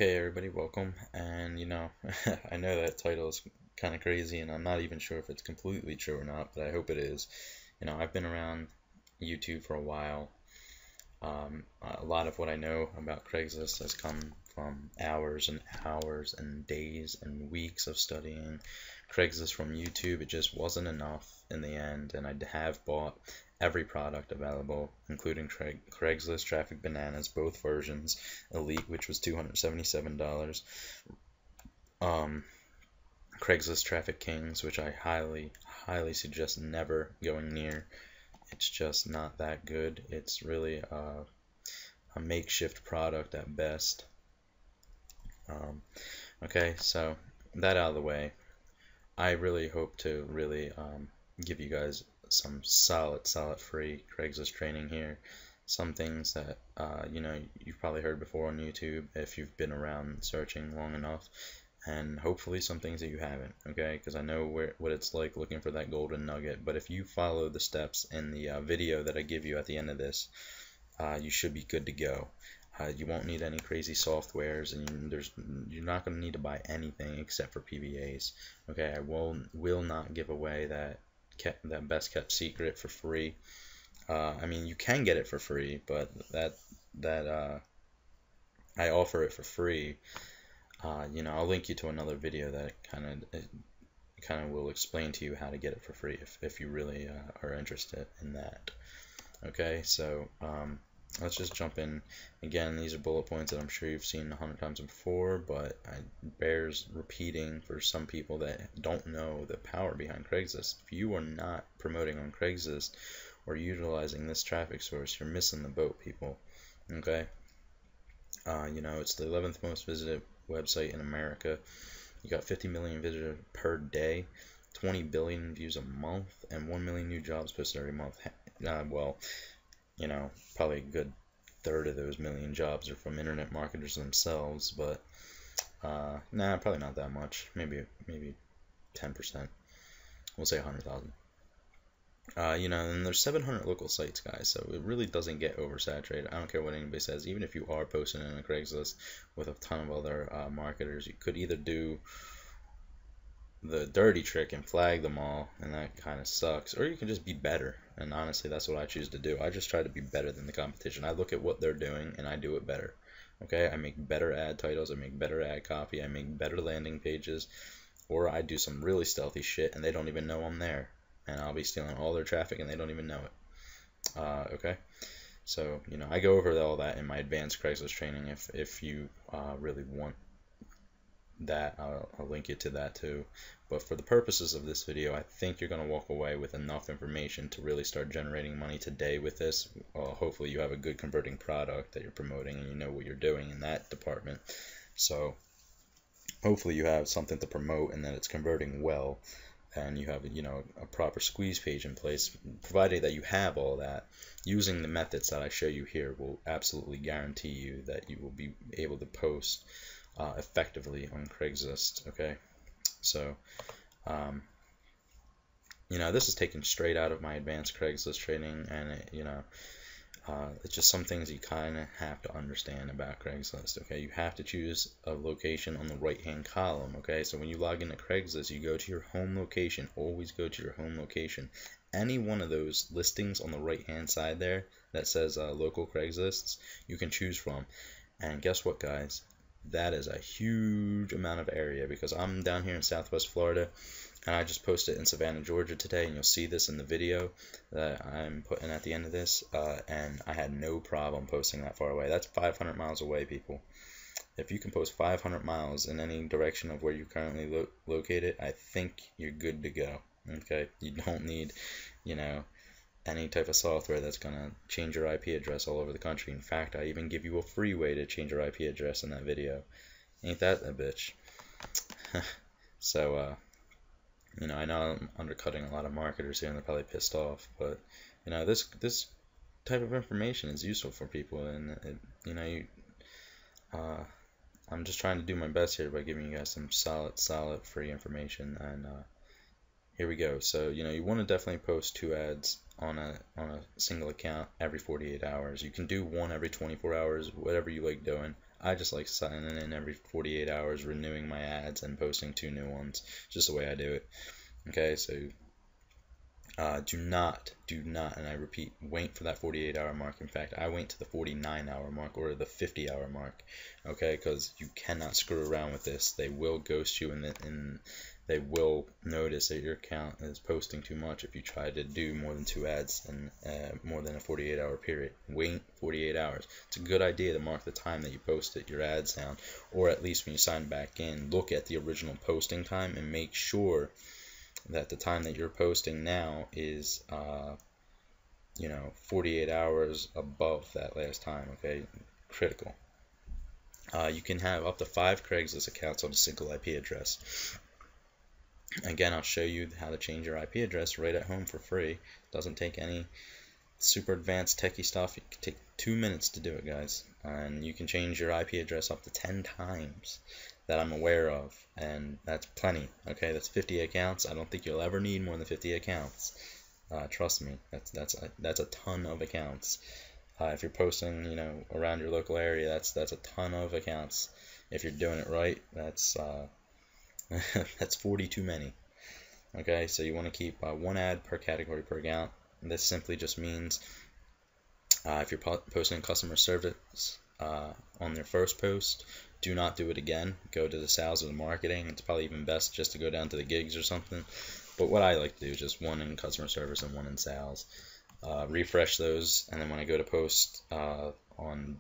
Okay, everybody, welcome. And I know that title is kind of crazy, and I'm not even sure if it's completely true or not, but I hope it is. I've been around YouTube for a while. A lot of what I know about Craigslist has come from hours and hours and days and weeks of studying Craigslist from YouTube. It just wasn't enough in the end, and I have bought every product available, including Craigslist Traffic Bananas, both versions, Elite, which was $277, Craigslist Traffic Kings, which I highly suggest never going near. It's just not that good. It's really a makeshift product at best. Okay, so that out of the way, I really hope to really give you guys some solid free Craigslist training here. Some things that you've probably heard before on YouTube if you've been around searching long enough, and hopefully some things that you haven't. Okay, because I know what it's like looking for that golden nugget. But if you follow the steps in the video that I give you at the end of this, you should be good to go. You won't need any crazy softwares, and you're not going to need to buy anything except for PBAs. Okay, I will not give away that best kept secret for free. I mean, you can get it for free, but I offer it for free. I'll link you to another video that kind of will explain to you how to get it for free if you really are interested in that. Okay, so let's just jump in. Again, these are bullet points that I'm sure you've seen 100 times before, but it bears repeating for some people that don't know the power behind Craigslist. If you are not promoting on Craigslist or utilizing this traffic source, you're missing the boat, people. Okay? It's the 11th most visited website in America. You got 50 million visitors per day, 20 billion views a month, and 1 million new jobs posted every month. Probably a good third of those million jobs are from internet marketers themselves, but nah, probably not that much. Maybe 10%. We'll say 100,000. And there's 700 local sites, guys, so it really doesn't get oversaturated. I don't care what anybody says. Even if you are posting in a Craigslist with a ton of other marketers, you could either do the dirty trick and flag them all, and that kind of sucks, or you can just be better. And honestly, that's what I choose to do. I just try to be better than the competition. I look at what they're doing and I do it better. Okay, I make better ad titles, I make better ad copy, I make better landing pages, or I do some really stealthy shit and they don't even know I'm there, and I'll be stealing all their traffic and they don't even know it. Okay, so I go over all that in my advanced Craigslist training. If you really want that, I'll link you to that too. But for the purposes of this video, I think you're going to walk away with enough information to really start generating money today with this. Hopefully you have a good converting product that you're promoting and you know what you're doing in that department. So hopefully you have something to promote and that it's converting well, and you have a proper squeeze page in place. Provided that you have all that, using the methods that I show you here will absolutely guarantee you that you will be able to post effectively on Craigslist. Okay, so this is taken straight out of my advanced Craigslist training, and it's just some things you kind of have to understand about Craigslist. Okay, you have to choose a location on the right hand column. Okay, so when you log into Craigslist, you go to your home location. Always go to your home location. Any one of those listings on the right hand side there that says local Craigslists, you can choose from. And guess what, guys? That is a huge amount of area, because I'm down here in Southwest Florida and I just posted in Savannah, Georgia today, and you'll see this in the video that I'm putting at the end of this, and I had no problem posting that far away. That's 500 miles away, people. If you can post 500 miles in any direction of where you're currently located, I think you're good to go. Okay, you don't need any type of software that's gonna change your IP address all over the country. In fact, I even give you a free way to change your IP address in that video. Ain't that a bitch? So I know I'm undercutting a lot of marketers here and they're probably pissed off, but this type of information is useful for people, and I'm just trying to do my best here by giving you guys some solid free information. And here we go. So you want to definitely post 2 ads on a single account every 48 hours. You can do one every 24 hours, whatever you like doing. I just like signing in every 48 hours, renewing my ads, and posting 2 new ones. Just the way I do it. Okay, so do not, and I repeat, wait for that 48-hour mark. In fact, I wait to the 49-hour mark or the 50-hour mark, okay, because you cannot screw around with this. They will ghost you, and they will notice that your account is posting too much if you try to do more than 2 ads in more than a 48-hour period. Wait 48 hours. It's a good idea to mark the time that you posted your ads down, or at least when you sign back in, look at the original posting time and make sure that the time that you're posting now is 48 hours above that last time. Okay, critical. You can have up to 5 Craigslist accounts on a single IP address. Again, I'll show you how to change your IP address right at home for free. Doesn't take any super advanced techie stuff. It can take 2 minutes to do it, guys, and you can change your IP address up to 10 times that I'm aware of, and that's plenty. Okay, that's 50 accounts. I don't think you'll ever need more than 50 accounts. Trust me, that's a ton of accounts. If you're posting, around your local area, that's a ton of accounts. If you're doing it right, that's that's 40 too many. Okay, so you want to keep 1 ad per category per account. This simply just means if you're posting customer service on your first post, do not do it again. Go to the sales or the marketing. It's probably even best just to go down to the gigs or something. But what I like to do is just 1 in customer service and 1 in sales. Refresh those, and then when I go to post on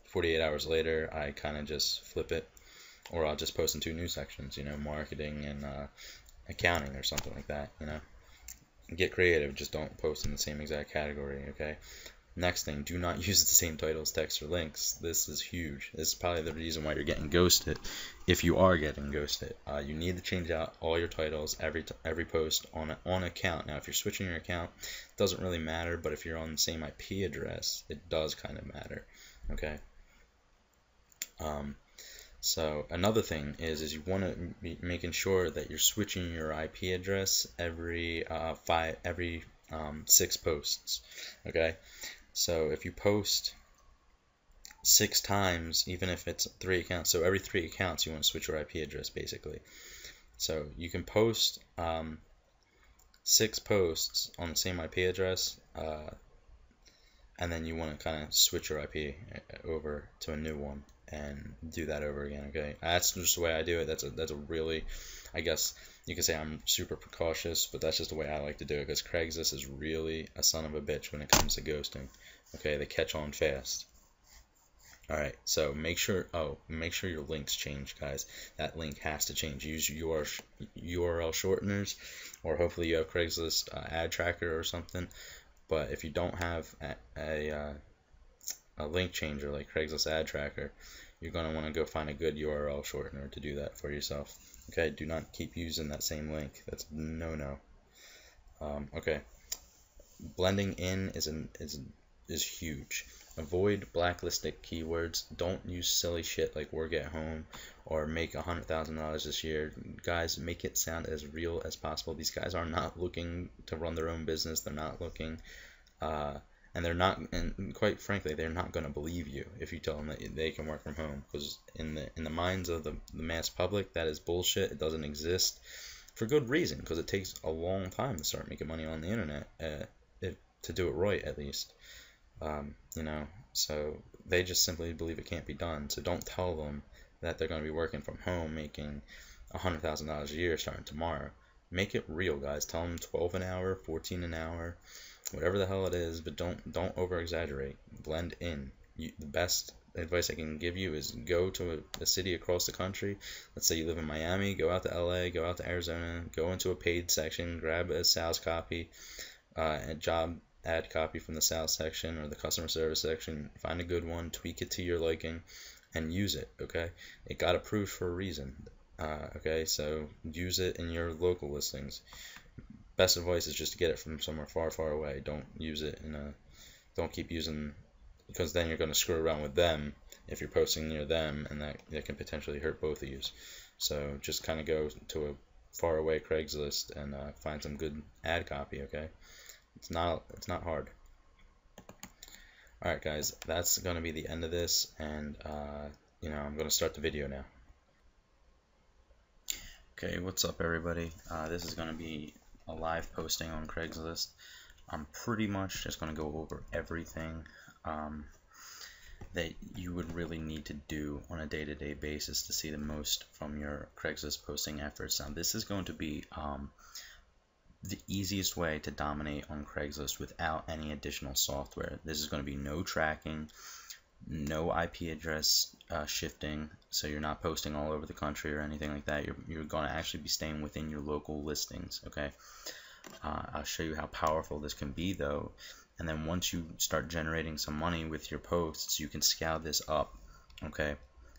48 hours later, I kind of just flip it, or I'll just post in 2 new sections, marketing and accounting or something like that. Get creative, just don't post in the same exact category. Okay. Next thing, do not use the same titles, text, or links. This is huge. This is probably the reason why you're getting ghosted, if you are getting ghosted. You need to change out all your titles every post on account. Now, if you're switching your account, it doesn't really matter, but if you're on the same IP address, it does kind of matter. Okay. So another thing is you want to be making sure that you're switching your IP address every 6 posts. Okay. So if you post 6 times, even if it's 3 accounts, so every 3 accounts you want to switch your IP address basically. So you can post 6 posts on the same IP address, and then you want to kind of switch your IP over to a new one and do that over again. Okay, that's just the way I do it. That's a really, I guess you could say I'm super precautious, but that's just the way I like to do it, because Craigslist is really a son of a bitch when it comes to ghosting. Okay, they catch on fast. Alright, so make sure your links change, guys. That link has to change. Use URL shorteners, or hopefully you have Craigslist ad tracker or something. But if you don't have a link changer like Craigslist ad tracker, you're going to want to go find a good URL shortener to do that for yourself. Okay, do not keep using that same link. That's no. Okay, blending in is huge. Avoid blacklisted keywords. Don't use silly shit like work at home or make $100,000 this year. Guys, make it sound as real as possible. These guys are not looking to run their own business. They're not looking, and quite frankly, they're not going to believe you if you tell them that they can work from home, because in the minds of the mass public, that is bullshit. It doesn't exist, for good reason, because it takes a long time to start making money on the internet, to do it right, at least. So they just simply believe it can't be done. So don't tell them that they're going to be working from home making $100,000 a year starting tomorrow. Make it real, guys. Tell them 12 an hour, 14 an hour, whatever the hell it is, but don't over exaggerate. Blend in. The best advice I can give you is go to a city across the country. Let's say you live in Miami, go out to LA, go out to Arizona, go into a paid section, grab a sales copy, a job ad copy from the sales section or the customer service section. Find a good one, tweak it to your liking, and use it. Okay, it got approved for a reason. Okay, so use it in your local listings. Best advice is just to get it from somewhere far away. Don't use it don't keep using, because then you're going to screw around with them if you're posting near them, and that can potentially hurt both of you. So just kind of go to a far away Craigslist and find some good ad copy. Okay. It's not hard. Alright guys, that's going to be the end of this, and I'm going to start the video now. Okay, what's up everybody? This is going to be a live posting on Craigslist. I'm pretty much just going to go over everything that you would really need to do on a day-to-day basis to see the most from your Craigslist posting efforts. Now this is going to be the easiest way to dominate on Craigslist without any additional software. This is going to be no tracking, no IP address shifting, so you're not posting all over the country or anything like that. You're going to actually be staying within your local listings. Okay, I'll show you how powerful this can be though, and then once you start generating some money with your posts, you can scale this up. Okay,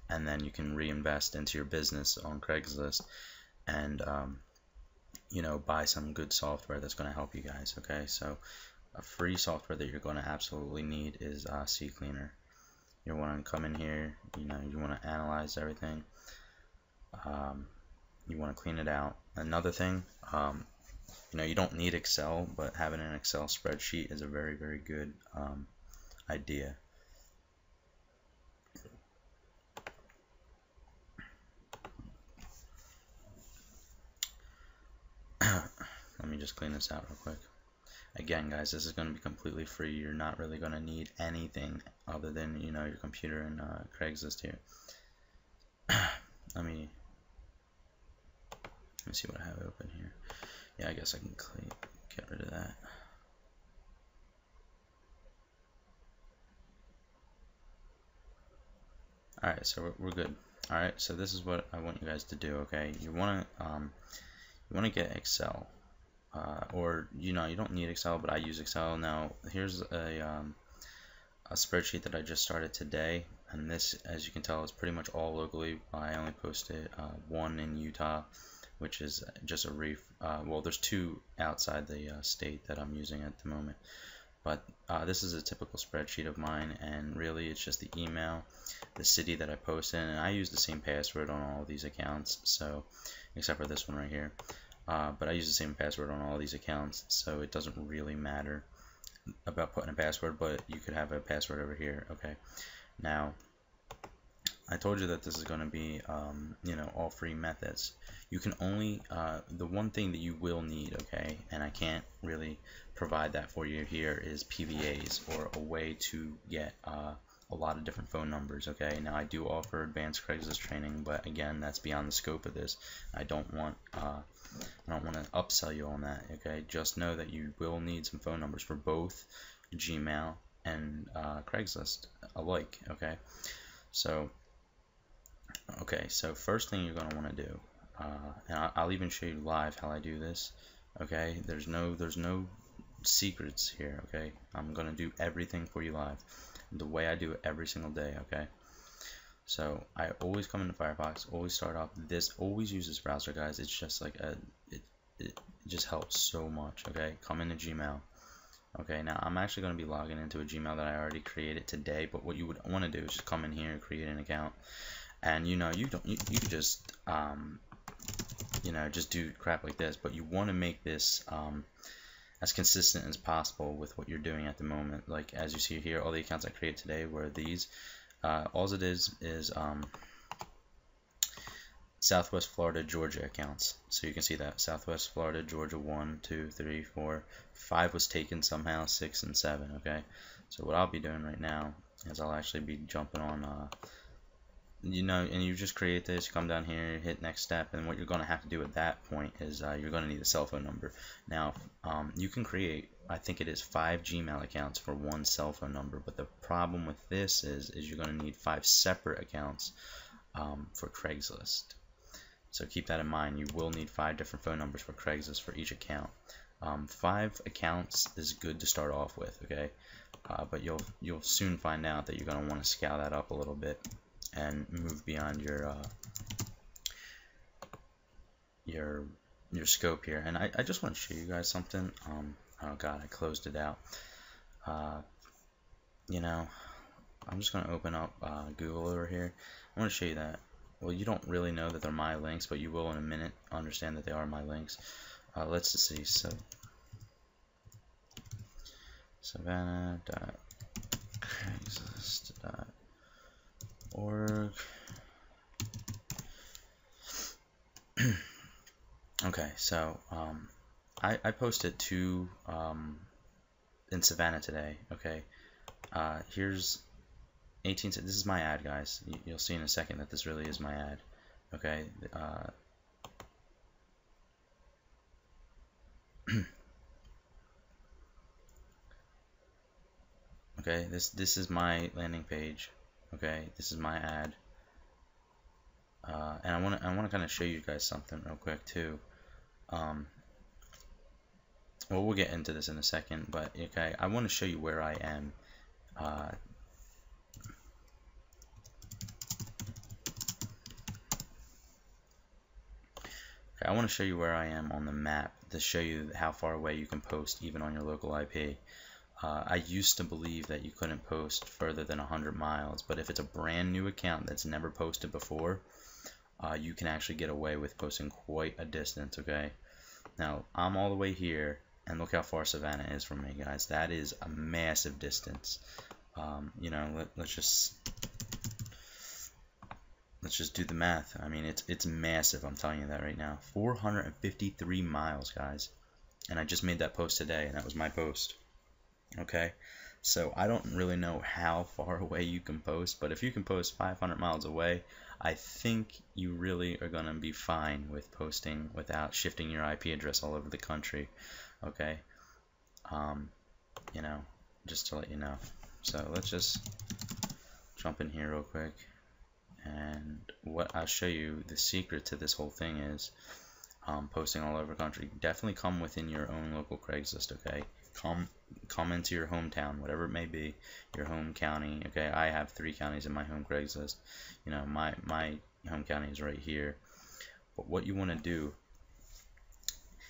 and then you can reinvest into your business on Craigslist and buy some good software that's going to help you guys. Okay, so a free software that you're going to absolutely need is CCleaner. You want to come in here, you want to analyze everything, you want to clean it out. Another thing, you don't need Excel, but having an Excel spreadsheet is a very, very good idea. Let me just clean this out real quick. Again guys, this is going to be completely free. You're not really going to need anything other than your computer and Craigslist here. Let me see what I have open here. Yeah, I guess I can get rid of that. Alright, so we're good. Alright, so this is what I want you guys to do. Okay, you want to get Excel. Or you don't need Excel, but I use Excel. Now here's a spreadsheet that I just started today, and this, as you can tell, is pretty much all locally. I only posted one in Utah, which is just a well, there's two outside the state that I'm using at the moment, but this is a typical spreadsheet of mine, and really it's just the email, the city that I post in, and I use the same password on all of these accounts, so except for this one right here. But I use the same password on all these accounts, so it doesn't really matter about putting a password, but you could have a password over here. Okay, now I told you that this is going to be all free methods. You can only the one thing that you will need, okay, and I can't really provide that for you here, is PVAs, or a way to get a lot of different phone numbers. Okay, now I do offer advanced Craigslist training, but again, that's beyond the scope of this. I don't want to upsell you on that. Okay, just know that you will need some phone numbers for both Gmail and Craigslist alike. Okay, so first thing you're going to want to do, and I'll even show you live how I do this. Okay, there's no secrets here. Okay, I'm going to do everything for you live, the way I do it every single day. Okay, so I always come into Firefox, always start off this, always use this browser, guys. It's just like it just helps so much. Okay, come into Gmail. Okay, now I'm actually going to be logging into a Gmail that I already created today, but what you would want to do is just come in here and create an account, and you could just just do crap like this, but you want to make this as consistent as possible with what you're doing at the moment. Like as you see here, all the accounts I created today were these. All it is Southwest Florida, Georgia accounts. So you can see that Southwest Florida, Georgia 1, 2, 3, 4, 5 was taken somehow, 6 and 7. Okay, so what I'll be doing right now is I'll actually be jumping on and you just create this, you come down here, hit next step, and what you're going to have to do at that point is you're going to need a cell phone number. Now you can create, I think it is 5 Gmail accounts for one cell phone number, but the problem with this is you're going to need 5 separate accounts for Craigslist. So keep that in mind. You will need 5 different phone numbers for Craigslist for each account. 5 accounts is good to start off with, okay? But you'll soon find out that you're going to want to scale that up a little bit and move beyond your scope here. And I just want to show you guys something. Oh god, I closed it out. I'm just going to open up Google over here. I want to show you that. Well, you don't really know that they're my links, but you will in a minute understand that they are my links. Let's just see. So Savannah.com. Craigslist.org. Okay, so I posted two in Savannah today. Okay, here's 18. This is my ad, guys. You'll see in a second that this really is my ad. Okay. Okay. This is my landing page. Okay. This is my ad. And I wanna kind of show you guys something real quick too. Well, we'll get into this in a second, but okay, I want to show you where I am. Okay, I want to show you where I am on the map to show you how far away you can post even on your local IP. I used to believe that you couldn't post further than 100 miles, but if it's a brand new account that's never posted before, you can actually get away with posting quite a distance. Okay, now I'm all the way here, and look how far Savannah is from me, guys. That is a massive distance. You know, let's just do the math. I mean, it's massive. I'm telling you that right now. 453 miles, guys. And I just made that post today, and that was my post. Okay, so I don't really know how far away you can post, but if you can post 500 miles away, I think you really are gonna be fine with posting without shifting your IP address all over the country. Okay, you know, just to let you know. So let's just jump in here real quick. And what I'll show you, the secret to this whole thing is posting all over the country. Definitely come within your own local Craigslist, okay? Come into your hometown, whatever it may be, your home county, okay? I have 3 counties in my home Craigslist. You know, my home county is right here. But what you want to do,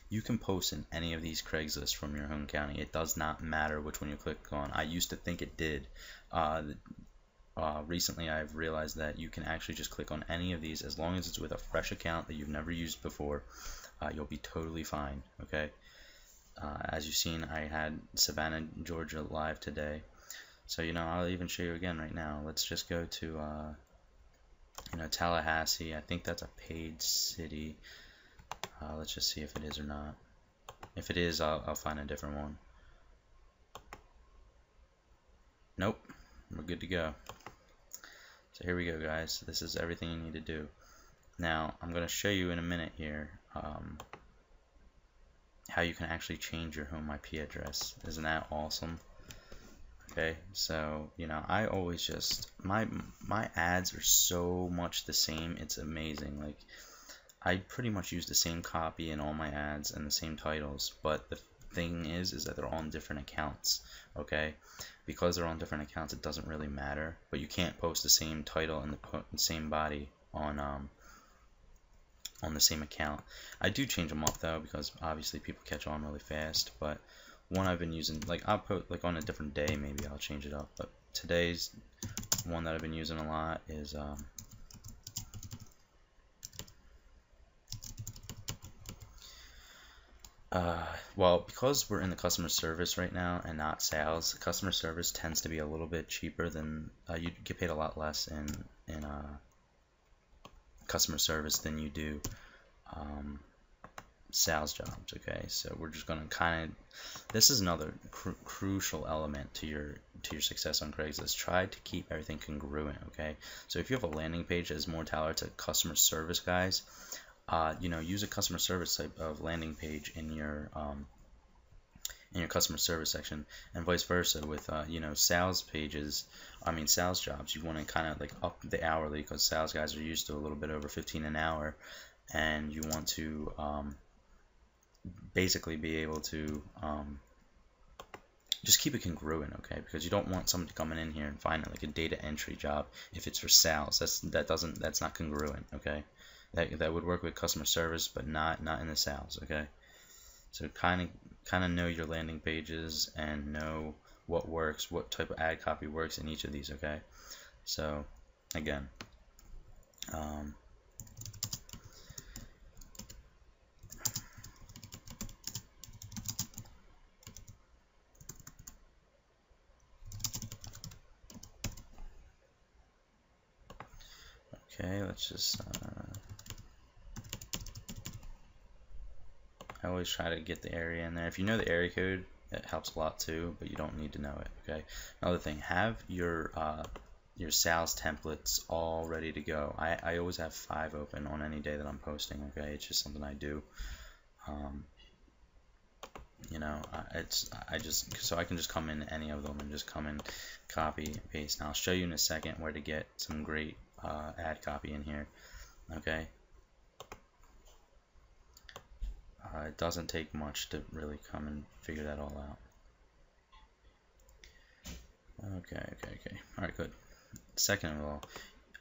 you can post in any of these Craigslist from your home county. It does not matter which one you click on. I used to think it did. Recently I've realized that you can actually just click on any of these as long as it's with a fresh account that you've never used before. You'll be totally fine. Okay. As you've seen, I had Savannah, Georgia live today. So, you know, I'll even show you again right now. Let's just go to, you know, Tallahassee. I think that's a paid city. Let's just see if it is or not. If it is, I'll find a different one. Nope. We're good to go. So here we go, guys. This is everything you need to do. Now, I'm going to show you in a minute here how you can actually change your home IP address. Isn't that awesome? Okay, so, you know, I always just, my ads are so much the same, it's amazing. Like, I pretty much use the same copy in all my ads and the same titles, but the thing is that they're on different accounts. Okay, because they're on different accounts, it doesn't really matter. But you can't post the same title and the same body on the same account. I do change them up though, because obviously people catch on really fast. But one I've been using, like I'll put like on a different day, maybe I'll change it up. But today's one that I've been using a lot is well, because we're in the customer service right now and not sales, customer service tends to be a little bit cheaper than you get paid a lot less in customer service than you do sales jobs. Okay, so we're just gonna kind of, this is another crucial element to your success on Craigslist. Try to keep everything congruent. Okay, so if you have a landing page that is more tailored to customer service guys, you know, use a customer service type of landing page in your customer service section, and vice versa with you know, sales pages. I mean, sales jobs, you want to kind of like up the hourly, because sales guys are used to a little bit over 15 an hour, and you want to basically be able to just keep it congruent, okay? Because you don't want somebody coming in here and finding like a data entry job if it's for sales. That's not congruent, okay? That would work with customer service, but not in the sales, okay? So kind of know your landing pages and know what works, what type of ad copy works in each of these, okay? So again, Okay, let's just I always try to get the area in there. If you know the area code, it helps a lot too, but you don't need to know it. Okay. Another thing, have your sales templates all ready to go. I always have 5 open on any day that I'm posting. Okay, it's just something I do. You know, I just so I can just come in any of them and just come in, copy, paste. Now I'll show you in a second where to get some great ad copy in here. Okay. It doesn't take much to really come and figure that all out. Okay. Alright, good. Second of all,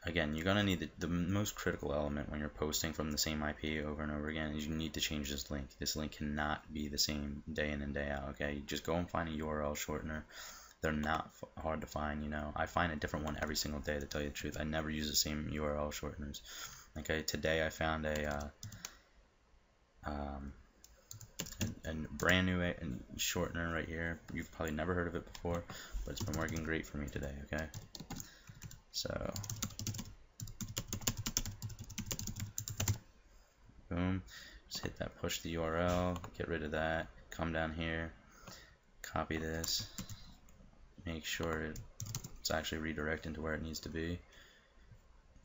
again, you're going to need the most critical element when you're posting from the same IP over and over again is you need to change this link. This link cannot be the same day in and day out, okay? You just go and find a URL shortener. They're not hard to find, you know. I find a different one every single day, to tell you the truth. I never use the same URL shorteners. Okay, today I found a brand new shortener right here. You've probably never heard of it before, but it's been working great for me today, okay? So, boom, just hit that push the URL, get rid of that, come down here, copy this, make sure it's actually redirecting to where it needs to be.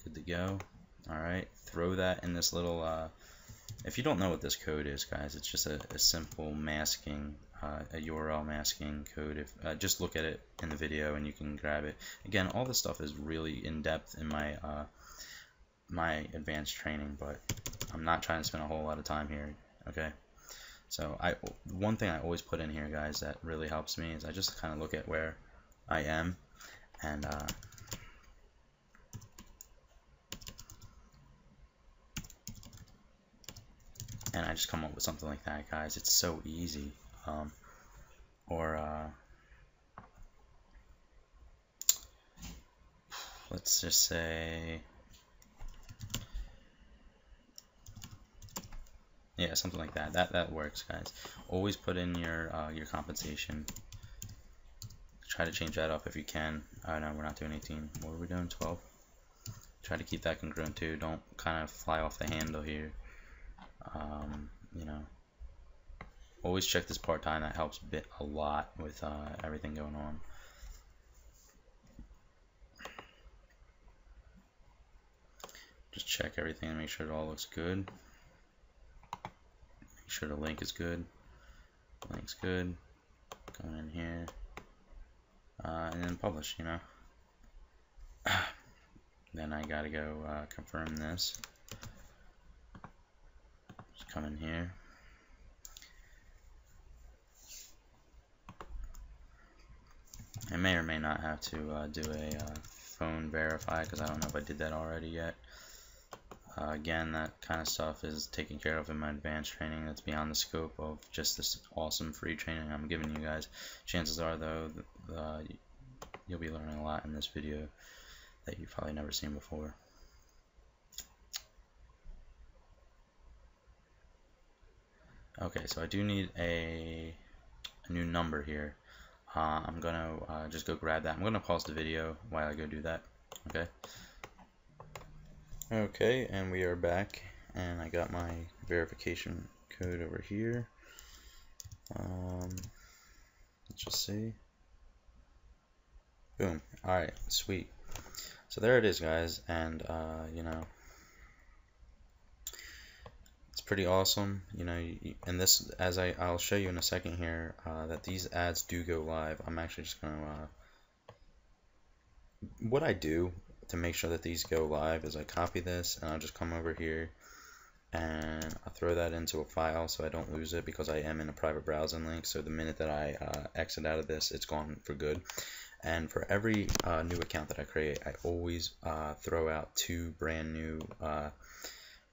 Good to go. Alright, throw that in this little, if you don't know what this code is, guys, it's just a simple masking, a URL masking code. If just look at it in the video and you can grab it. Again, all this stuff is really in depth in my my advanced training, but I'm not trying to spend a whole lot of time here. Okay, so one thing I always put in here, guys, that really helps me is I just kind of look at where I am and I just come up with something like that, guys. It's so easy. Let's just say, yeah, something like that. That works, guys. Always put in your compensation. Try to change that up if you can. No, we're not doing 18. What are we doing? 12. Try to keep that congruent too. Don't kind of fly off the handle here. You know, always check this part-time. That helps a lot with everything going on. Just check everything and make sure it all looks good. Make sure the link is good. The link's good. Going in here. And then publish, you know. Then I gotta go confirm this. Just come in here. I may or may not have to do a phone verify because I don't know if I did that already yet. Again, that kind of stuff is taken care of in my advanced training. That's beyond the scope of just this awesome free training I'm giving you guys. Chances are, though, you'll be learning a lot in this video that you've probably never seen before. Okay, so I do need a new number here. I'm gonna just go grab that. I'm gonna pause the video while I go do that. Okay. Okay, and we are back, and I got my verification code over here. Let's just see. Boom. Alright, sweet. So there it is, guys, and you know, it's pretty awesome. You know, and this, as I'll show you in a second here, that these ads do go live. I'm actually just gonna what I do to make sure that these go live is I copy this and I'll just come over here and I'll throw that into a file so I don't lose it, because I am in a private browsing link. So the minute that I exit out of this, it's gone for good. And for every new account that I create, I always throw out 2 brand new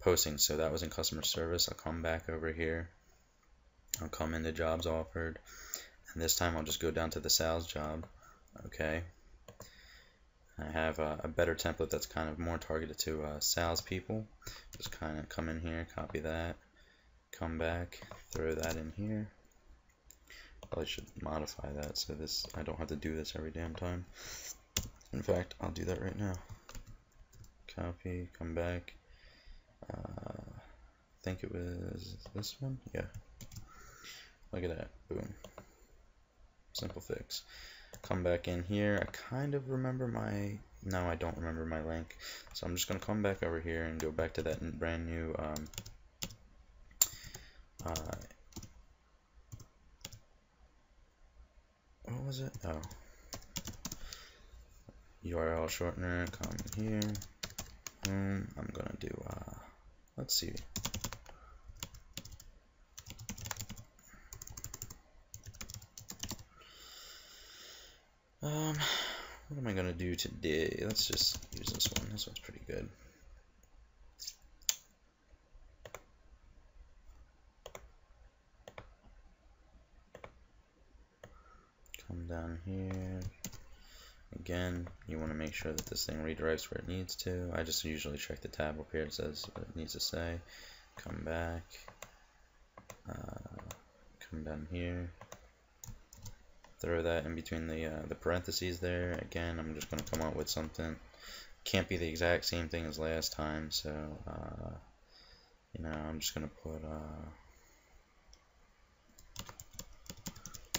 postings. So that was in customer service. I'll come back over here, I'll come into jobs offered, and this time I'll just go down to the sales job. Okay, I have a better template that's kind of more targeted to salespeople. Just kind of come in here, copy that, come back, throw that in here. Probably should modify that so I don't have to do this every damn time. In fact, I'll do that right now. copy, come back. I think it was this one. Yeah. Look at that. Boom. Simple fix. Come back in here. I kind of remember my. No, I don't remember my link. So I'm just gonna come back over here and go back to that brand new. What was it? Oh. URL shortener. Come here. Boom. I'm gonna do. Let's see. What am I gonna do today? Let's just use this one. This one's pretty good. Come down here. Again, you want to make sure that this thing redirects where it needs to. I just usually check the tab up here. It says what it needs to say. Come back. Come down here. Throw that in between the parentheses there. Again, I'm just going to come up with something. Can't be the exact same thing as last time, so you know, I'm just going to put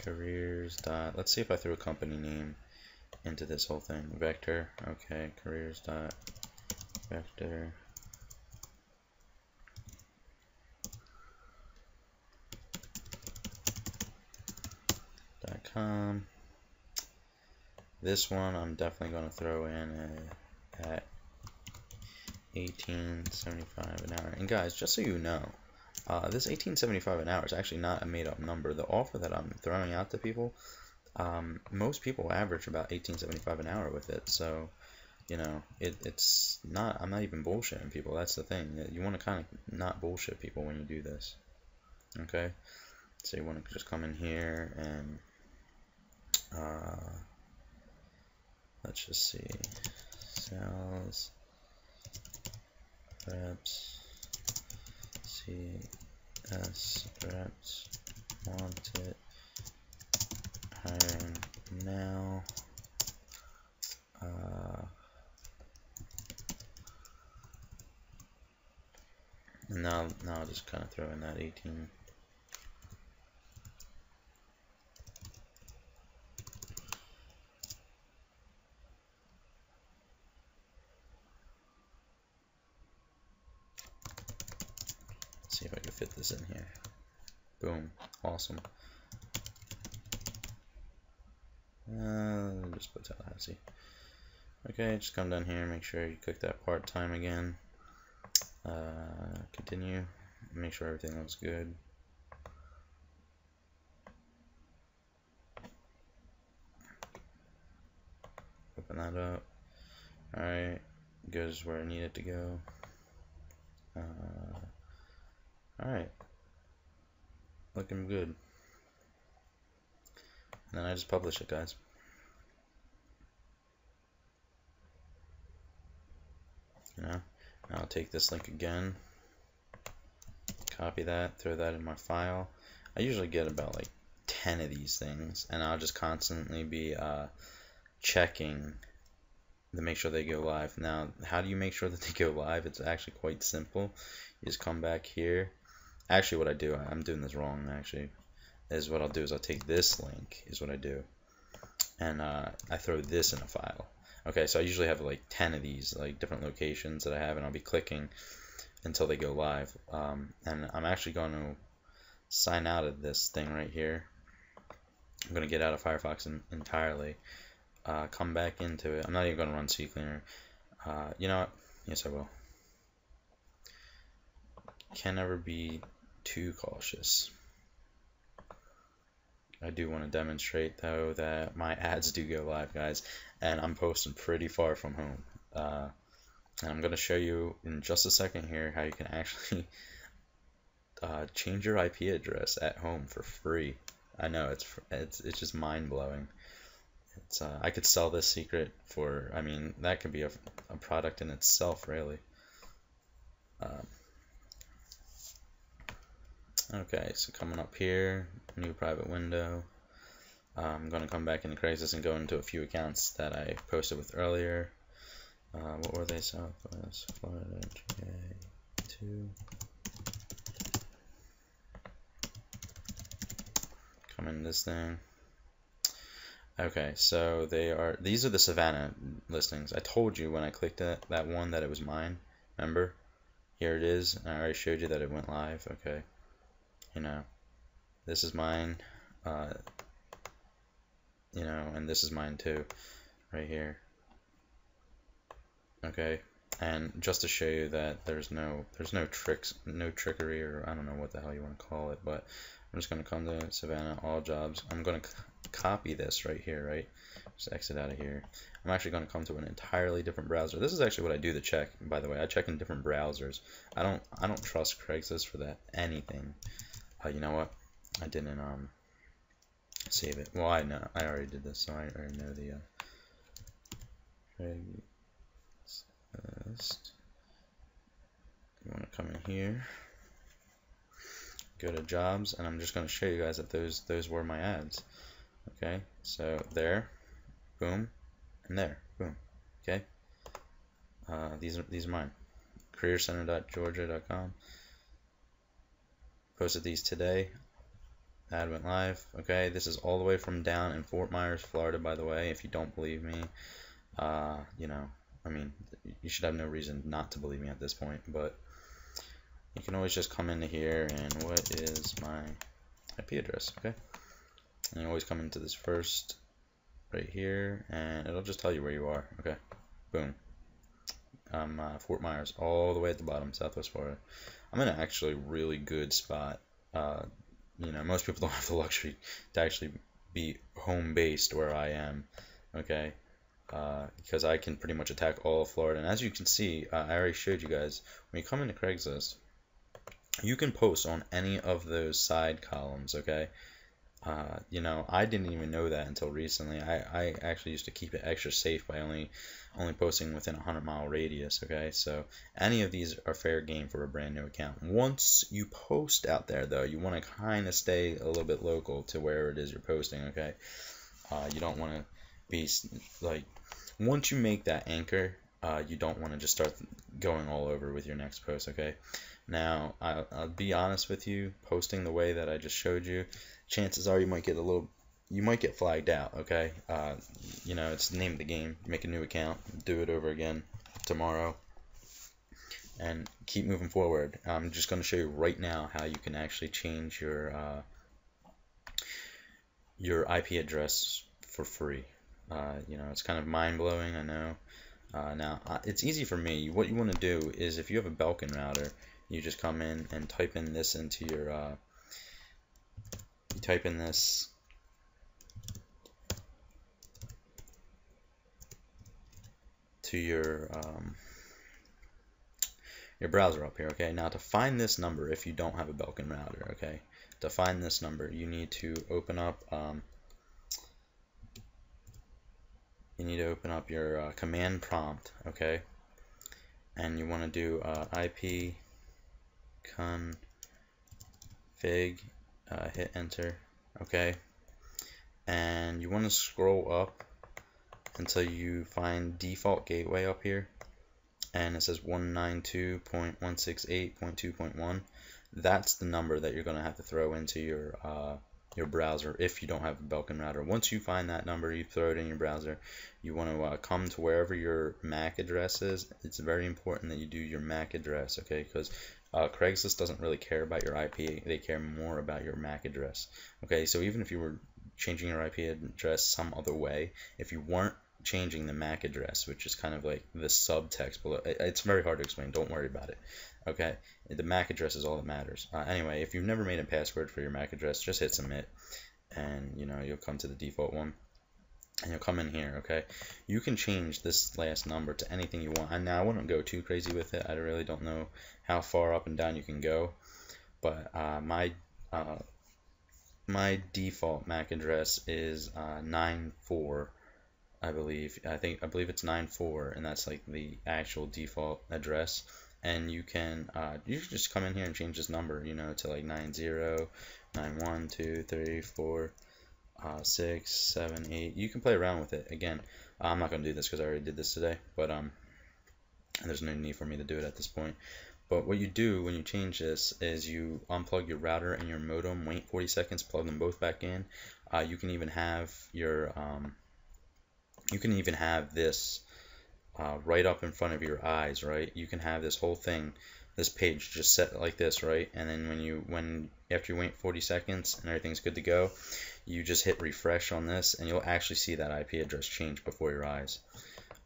careers dot. Let's see if I throw a company name into this whole thing. Vector. Okay, careers dot vector. .com. This one I'm definitely going to throw in at $18.75 an hour. And guys, just so you know, this $18.75 an hour is actually not a made-up number. The offer that I'm throwing out to people, most people average about $18.75 an hour with it. So, you know, it's not. I'm not even bullshitting people. That's the thing. You want to kind of not bullshit people when you do this. Okay. So you want to just come in here and let's just see, sales reps, CS reps wanted, hiring now. And now I'll just kind of throw in that 18. See if I can fit this in here. Boom. Awesome. Just put Tallahassee. Okay, just come down here, make sure you click that part-time again. Continue. Make sure everything looks good. Open that up. Alright, goes where I need it to go. Alright, looking good. And then I just publish it, guys. You know, I'll take this link again, copy that, throw that in my file. I usually get about like 10 of these things, and I'll just constantly be checking to make sure they go live. Now, how do you make sure that they go live? It's actually quite simple. You just come back here. Actually, what I do, I'm doing this wrong actually, is what I'll do is I'll take this link, is what I do, and I throw this in a file. Okay, so I usually have like 10 of these, like different locations that I have, and I'll be clicking until they go live. And I'm actually going to sign out of this thing right here. I'm going to get out of Firefox entirely, come back into it. I'm not even going to run CCleaner. You know what? Yes, I will. Can never be too cautious. I do want to demonstrate though that my ads do go live, guys, and I'm posting pretty far from home. And I'm going to show you in just a second here how you can actually change your IP address at home for free. I know it's just mind blowing. I could sell this secret for, I mean, that could be a product in itself, really. Okay, so coming up here, new private window. I'm going to come back into Craigslist and go into a few accounts that I posted with earlier. What were they? Southwest Florida, J2. Come in this thing. Okay, so these are the Savannah listings. I told you when I clicked that one that it was mine. Remember? Here it is. I already showed you that it went live. Okay. You know, this is mine. You know, and this is mine too, right here. Okay. And just to show you that there's no trickery, or I don't know what the hell you want to call it, but I'm just going to come to Savannah, all jobs. I'm going to copy this right here, right? Just exit out of here. I'm actually going to come to an entirely different browser. This is actually what I do to check, by the way. I check in different browsers. I don't trust Craigslist for that anything. You know what? I didn't save it. Well, I already did this, so I already know the Craigslist. You want to come in here, go to jobs, and I'm just going to show you guys that those were my ads. Okay, so there, boom, and there, boom. Okay, these are mine. careercenter.georgia.com. Posted these today. Ad went live. Okay, this is all the way from down in Fort Myers, Florida, by the way. If you don't believe me, you know, I mean, you should have no reason not to believe me at this point, but you can always just come into here and what is my IP address, okay? And you always come into this first right here, and it'll just tell you where you are, okay? Boom. Fort Myers, all the way at the bottom, Southwest Florida. I'm in an actually really good spot. You know, most people don't have the luxury to actually be home-based where I am, okay? Because I can pretty much attack all of Florida. And as you can see, I already showed you guys, when you come into Craigslist, you can post on any of those side columns, okay? You know, I didn't even know that until recently. I actually used to keep it extra safe by only posting within a 100-mile radius, okay? So any of these are fair game for a brand new account. Once you post out there, though, you want to kind of stay a little bit local to where it is you're posting, okay? You don't want to be like, once you make that anchor, you don't want to just start going all over with your next post, okay? Now, I'll be honest with you, posting the way that I just showed you, chances are you might get flagged out, okay? You know, it's the name of the game. Make a new account, do it over again tomorrow, and keep moving forward. I'm just going to show you right now how you can actually change your IP address for free. You know, it's kind of mind-blowing, I know. Now, it's easy for me. What you want to do is, if you have a Belkin router, you just come in and type in this into your, you type in this to your browser up here, okay? Now, to find this number, if you don't have a Belkin router, okay, to find this number, you need to open up your command prompt, okay? And you want to do IP config, hit enter, okay? And you want to scroll up until you find default gateway up here, and it says 192.168.2.1. That's the number that you're going to have to throw into your browser if you don't have a Belkin router. Once you find that number, you throw it in your browser. You want to come to wherever your MAC address is. It's very important that you do your MAC address, okay? Because Craigslist doesn't really care about your IP. They care more about your MAC address, okay? So even if you were changing your IP address some other way, if you weren't changing the MAC address, which is kind of like the subtext below, it's very hard to explain. Don't worry about it, okay? The MAC address is all that matters. Anyway, if you've never made a password for your MAC address, just hit submit, and you know, you'll come to the default one, and you'll come in here, okay? You can change this last number to anything you want. And now I wouldn't go too crazy with it. I really don't know how far up and down you can go, but my default MAC address is 94. I believe it's 94, and that's like the actual default address. And you can just come in here and change this number, you know, to like 90, 91, 2, 3, 4, 6, 7, 8. You can play around with it. Again, I'm not going to do this because I already did this today, but and there's no need for me to do it at this point. But what you do when you change this is you unplug your router and your modem, wait 40 seconds, plug them both back in. You can even have your this right up in front of your eyes, right? You can have this whole thing, this page just set like this, right? And then after you wait 40 seconds and everything's good to go, you just hit refresh on this, and you'll actually see that IP address change before your eyes.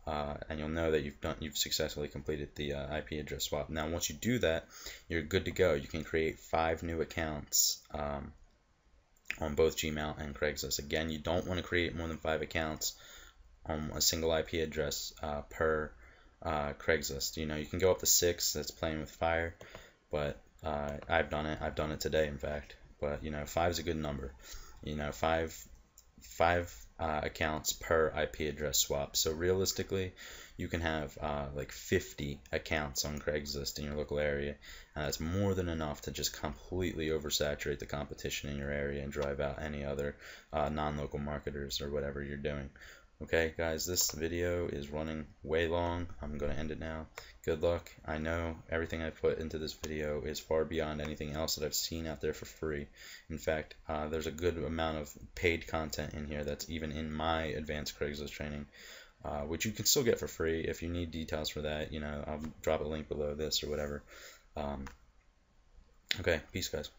And you'll know that you've successfully completed the IP address swap. Now, once you do that, you're good to go. You can create 5 new accounts on both Gmail and Craigslist. Again, you don't want to create more than 5 accounts on a single IP address per Craigslist. You know, you can go up to 6. That's playing with fire, but I've done it. I've done it today, in fact. But you know, 5 is a good number. You know, five accounts per IP address swap. So realistically, you can have like 50 accounts on Craigslist in your local area, and that's more than enough to just completely oversaturate the competition in your area and drive out any other non-local marketers or whatever you're doing. Okay, guys, this video is running way long. I'm going to end it now. Good luck. I know everything I put into this video is far beyond anything else that I've seen out there for free. In fact, there's a good amount of paid content in here that's even in my advanced Craigslist training, which you can still get for free. If you need details for that, you know, I'll drop a link below this or whatever. Okay, peace, guys.